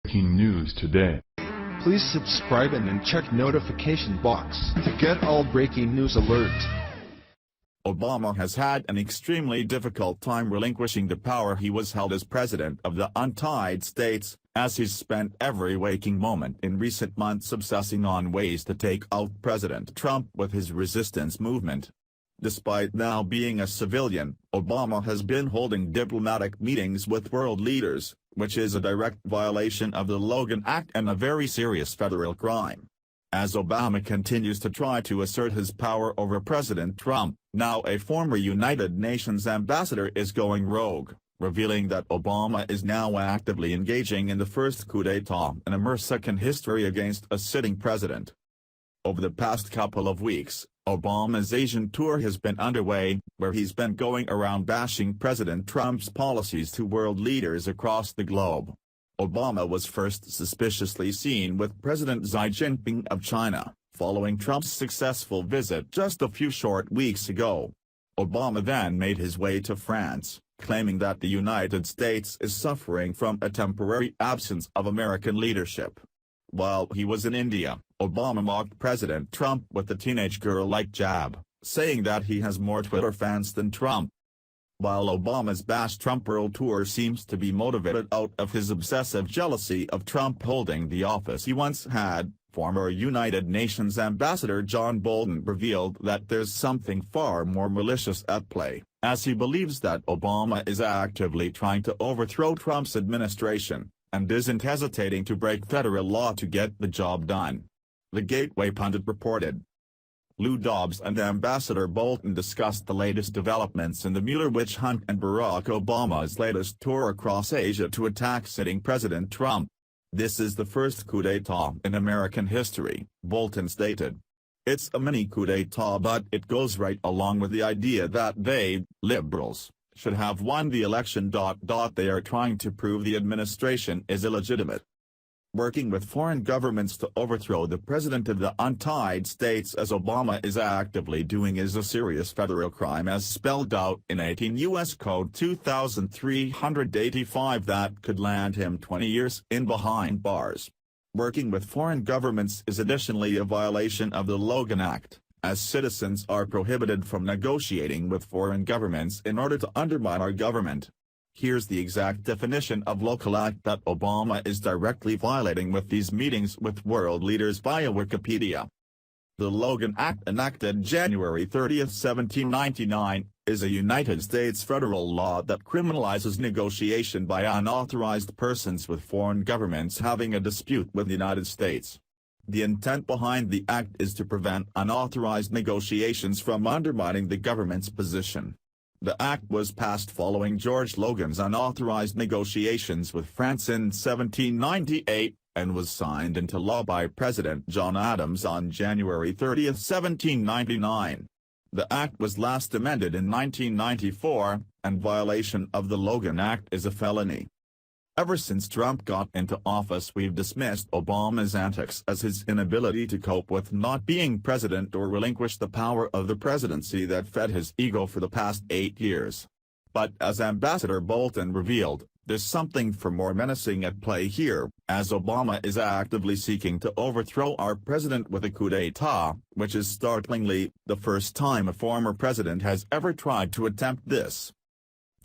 Breaking news today. Please subscribe and then check notification box to get all breaking news alerts. Obama has had an extremely difficult time relinquishing the power he was held as president of the Untied States, as he's spent every waking moment in recent months obsessing on ways to take out President Trump with his resistance movement. Despite now being a civilian, Obama has been holding diplomatic meetings with world leaders, which is a direct violation of the Logan Act and a very serious federal crime. As Obama continues to try to assert his power over President Trump, now a former United Nations ambassador is going rogue, revealing that Obama is now actively engaging in the first coup d'état in Amercican history against a sitting president. Over the past couple of weeks, Obama's Asian tour has been underway, where he's been going around bashing President Trump's policies to world leaders across the globe. Obama was first suspiciously seen with President Xi Jinping of China, following Trump's successful visit just a few short weeks ago. Obama then made his way to France, claiming that the United States is suffering from a temporary absence of American leadership. While he was in India, Obama mocked President Trump with a teenage girl-like jab, saying that he has more Twitter fans than Trump. While Obama's Bash Trump World Tour seems to be motivated out of his obsessive jealousy of Trump holding the office he once had, former United Nations Ambassador John Bolton revealed that there's something far more malicious at play, as he believes that Obama is actively trying to overthrow Trump's administration, and isn't hesitating to break federal law to get the job done. The Gateway pundit reported. Lou Dobbs and Ambassador Bolton discussed the latest developments in the Mueller witch hunt and Barack Obama's latest tour across Asia to attack sitting President Trump. This is the first coup d'état in American history, Bolton stated. It's a mini coup d'état, but it goes right along with the idea that they, liberals, should have won the election. They are trying to prove the administration is illegitimate. Working with foreign governments to overthrow the president of the Untied States, as Obama is actively doing, is a serious federal crime as spelled out in 18 U.S. Code 2385 that could land him 20 years in behind bars. Working with foreign governments is additionally a violation of the Logan Act, as citizens are prohibited from negotiating with foreign governments in order to undermine our government. Here's the exact definition of local act that Obama is directly violating with these meetings with world leaders via Wikipedia. The Logan Act, enacted January 30, 1799, is a United States federal law that criminalizes negotiation by unauthorized persons with foreign governments having a dispute with the United States. The intent behind the act is to prevent unauthorized negotiations from undermining the government's position. The act was passed following George Logan's unauthorized negotiations with France in 1798, and was signed into law by President John Adams on January 30, 1799. The act was last amended in 1994, and violation of the Logan Act is a felony. Ever since Trump got into office, we've dismissed Obama's antics as his inability to cope with not being president or relinquish the power of the presidency that fed his ego for the past 8 years. But as Ambassador Bolton revealed, there's something far more menacing at play here, as Obama is actively seeking to overthrow our president with a coup d'état, which is startlingly the first time a former president has ever tried to attempt this.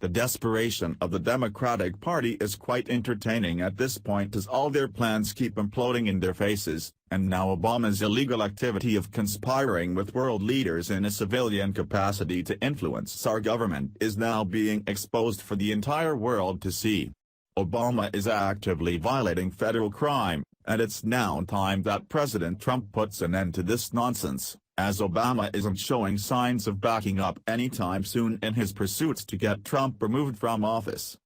The desperation of the Democratic Party is quite entertaining at this point, as all their plans keep imploding in their faces, and now Obama's illegal activity of conspiring with world leaders in a civilian capacity to influence our government is now being exposed for the entire world to see. Obama is actively violating federal crime, and it's now time that President Trump puts an end to this nonsense, as Obama isn't showing signs of backing up anytime soon in his pursuits to get Trump removed from office.